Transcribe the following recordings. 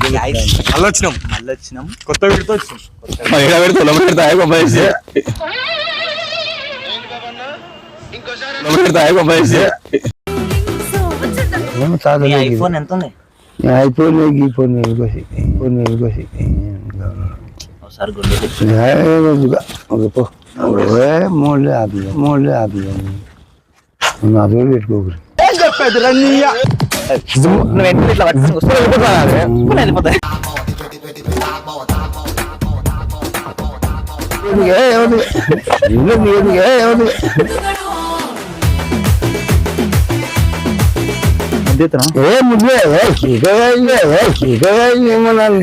మళ్ళీ వచ్చినాం కొత్త వీడితో ఐఫోన్ ఎంత ఉంది? ఐఫోన్ మూడు యాభై నాతో పెట్టుకోకరు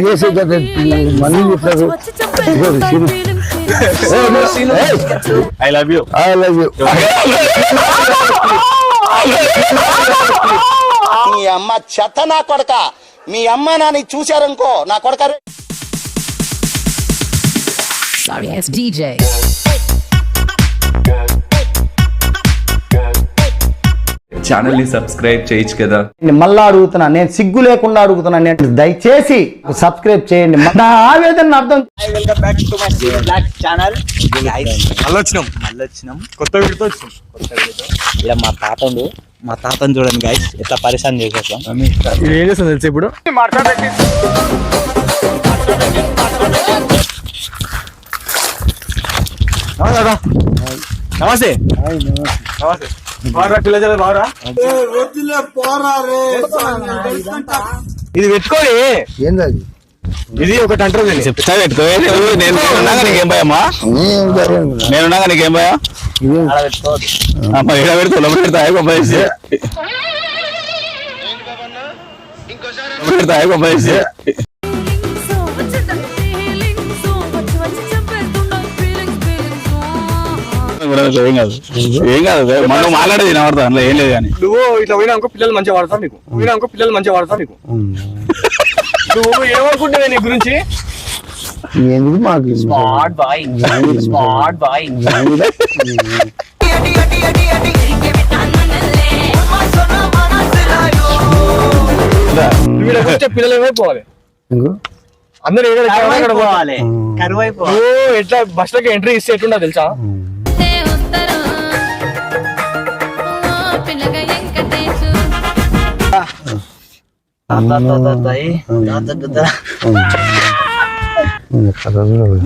చేసే కదా మనీ ఐ లవ్ యూ మీ అమ్మ చెత్త నా కొడక, మీ అమ్మ నాని చూశారనుకో నా కొడక. Sorry ass DJ. ఛానల్ ని సబ్స్క్రైబ్ చేయొచ్చు కదా. మళ్ళా అడుగుతున్నా, నేను సిగ్గు లేకుండా అడుగుతున్నా, నేను దయచేసి సబ్స్క్రైబ్ చేయండి. నా ఆవేదన అర్థం. Welcome back to my vlog channel. మళ్ళీ వచ్చినాం కొత్త వీడితో ఇలా మా తాతను చూడండి గైస్, ఎట్లా పరిశాన్ చేసేస్తాం. ఏం చేస్తాం తెలుసు ఇప్పుడు. నమస్తే ఇది పెట్టుకోని ఏంది ఇది ఒకటి అంటారు చెప్తా పెట్టుకో. నీకేం భయమ్మా? నేనున్నాగా నీకేం భయ? ఏం కాదు మనం మాట్లాడేది వినబడతా అందులో ఏం లేదు. కానీ నువ్వు ఇట్లా పోయినా ఇంకో పిల్లలు మంచిగా వాడతావు నీకు నువ్వు ఏమనుకుంటున్నావు నీ గురించి? ఎందుకు మాకు స్మార్ట్ బాయ్ పిల్లలు ఏమైపోవాలి? అందరూ కరువు అయిపోవాలి. ఎట్లా బస్ లోకి ఎంట్రీ ఇస్తే ఎట్లుంటా తెలుసా?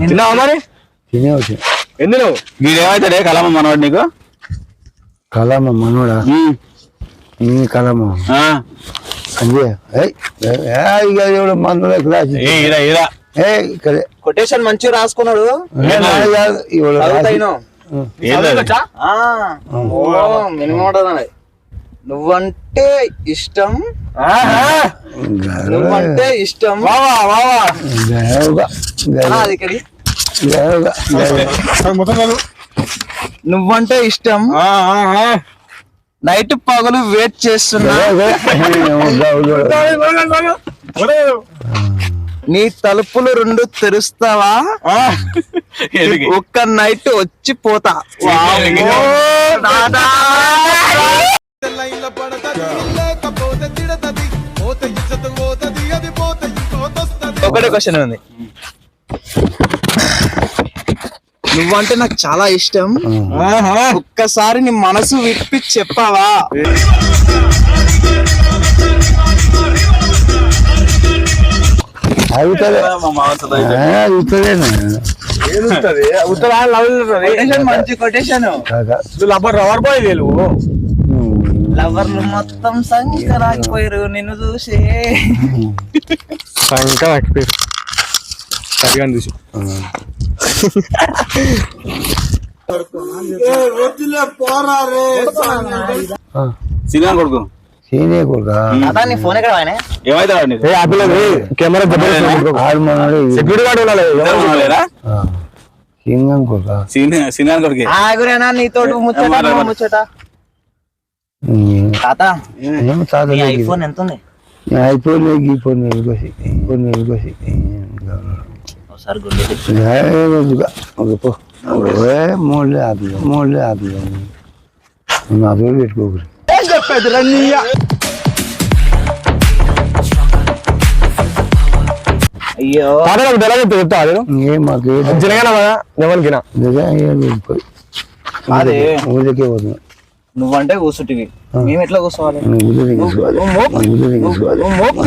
తిన్నావా మరి? తినేవచ్చు. ఎందుకు వీడేమవుతాడే కలమ్మ మనవాడు నీకు? కలమ్మ మనోడా? కలమ్మ మందులో క్లాస్ కొటేషన్ మంచిగా రాసుకున్నాడు. నువ్వంటే ఇష్టం నువ్వంటే ఇష్టం నైట్ పగలు వెయిట్ చేస్తున్నా నీ తలుపులు రెండు తెరుస్తావా ఒక్క నైట్ వచ్చి పోతా. ఒకటే క్వశ్చన్ ఉంది. నువ్వంటే నాకు చాలా ఇష్టం, ఒక్కసారి నీ మనసు విప్పి చెప్పావా? మంచి కొటేషన్. లవర్ బాయ్ నువ్వు. లవర్లు మొత్తం సంకరాకపోయారు నిన్ను చూసి. సరిగా చూసి సినిమా కొడుకు నీ ఫోన్ ఎక్కడ ఆయన? కెమెరా సెక్యూరిటీ గార్డు సినిమా కొడుకు ఆగురేనా నీతో ముచ్చట. తాత ఐఫోన్ ఎంత ఉంది? ఐఫోన్ మూడు యాభై నాతో పెట్టుకోకరు. అయ్యో తాతలకు ఎలా చెప్తా ఏం మాకు జనగాన ఎవరికినా అదే ఊళ్ళకే పోతున్నా నువ్వంటే కూర్చుంటివి మేము ఎట్లా కూర్చోవాలి ఊళ్ళో తీసుకోవాలి నువ్వు మోపు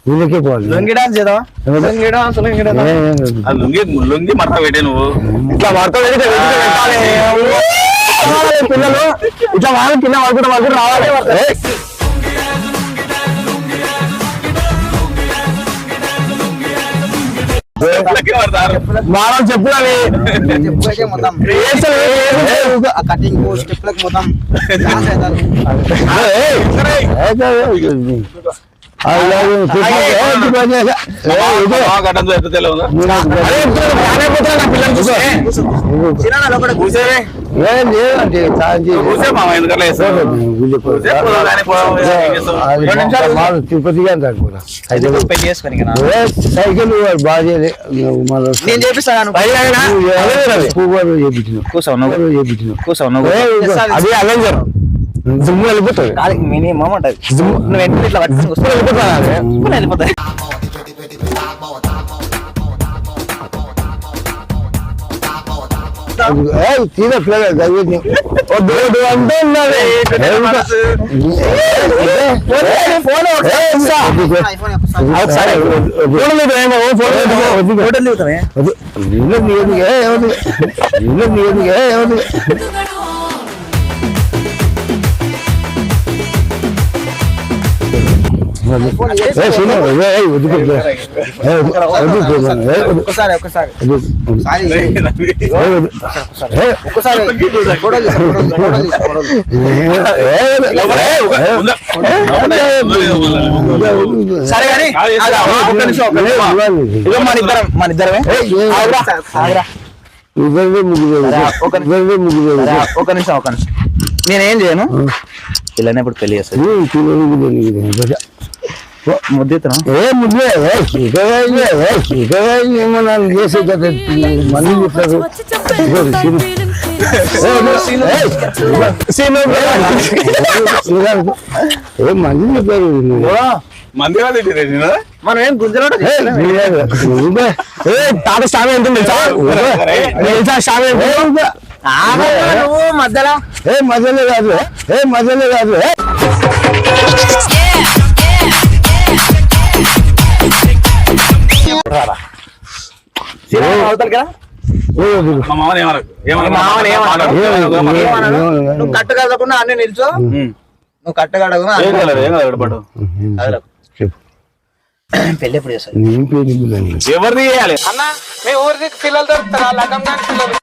ఊళ్ళకే పోవాలి లొంగి డాన్స్ చేద్దాం లుంగి మడత పెట్టే నువ్వు ఇట్లా వర్త పెడితే పిల్లలు ఇట్లా వాళ్ళు కింద వరకు రావాలి మనం చెప్పులని కటింగ్ స్టెప్లకు మొత్తం తిరుపతి పెళ్లి చేసుకొని సైకిల్ బాగా నేను చేపిస్తాను అది అలెంజర్ జిమ్ వెళ్ళిపోతుంది మినిమం ఉంటది నువ్వు వెంటనే ఇట్లా వెళ్ళిపోతాయి సరే కానీ మన ఇద్దరమే ఒక నిమిషం నేనేం చేయను పిల్లని ఇప్పుడు పెళ్లి చేస్తాను ముద్దుతున్నా చేసే కదా మళ్ళీ చెప్తారు ఏం మంది చెప్పారు మంది మనం ఏం గుంజలో తాత స్వామి ఎంత స్వామి మధ్యలో మధ్యలో కాదు మధ్యలో కాదు అవుతారు కదా మా మామని నువ్వు కట్టు కదకుండా అన్ని నిల్చో నువ్వు కట్టు కడకుండా పెళ్లి ఎప్పుడు చేస్తావు ఎవరిది చేయాలి అన్న మీ ఊరికి పిల్లలు దొరుకుతారా లగం పిల్లలు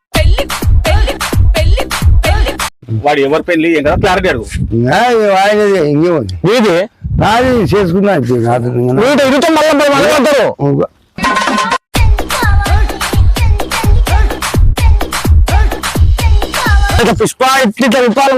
వాడు ఎవరి పెళ్లి ఏం కదా క్లారిటీ అడుగు ఆయనది ఇంకేముంది మీది నాది చేసుకున్నా ఇరుతో మళ్ళీ పుష్ప ఇట్లా విప్పాలి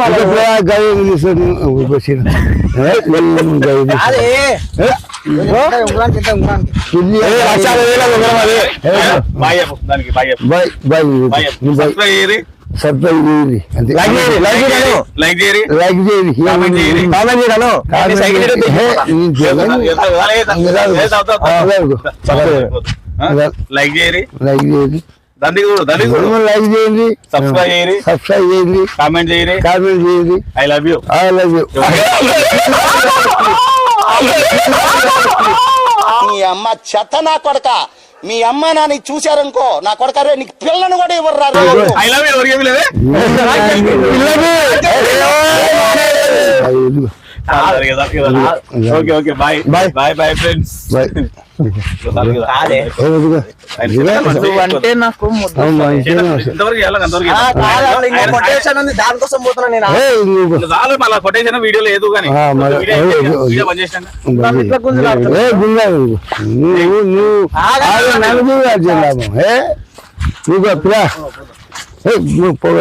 లైక్ చేయరి లైక్ చేయండి సబ్స్క్రైబ్ చేయరి కామెంట్ చేయరి ఐ లవ్ యూ మీ అమ్మ చెత్త నా కొడక మీ అమ్మ నాని చూశారనుకో నా కొడక రే నీకు పిల్లను కూడా ఇవ్వరు ఐ లవ్ యూ ఎవరికి లేదే ఓకే బాయ్ ఫ్రెండ్స్ అంటే నాకు కొటేషన్ ఉంది దానికోసం పోతున్నా నేను మళ్ళీ కొటేషన్ వీడియో లేదు కానీ నువ్వు పొగ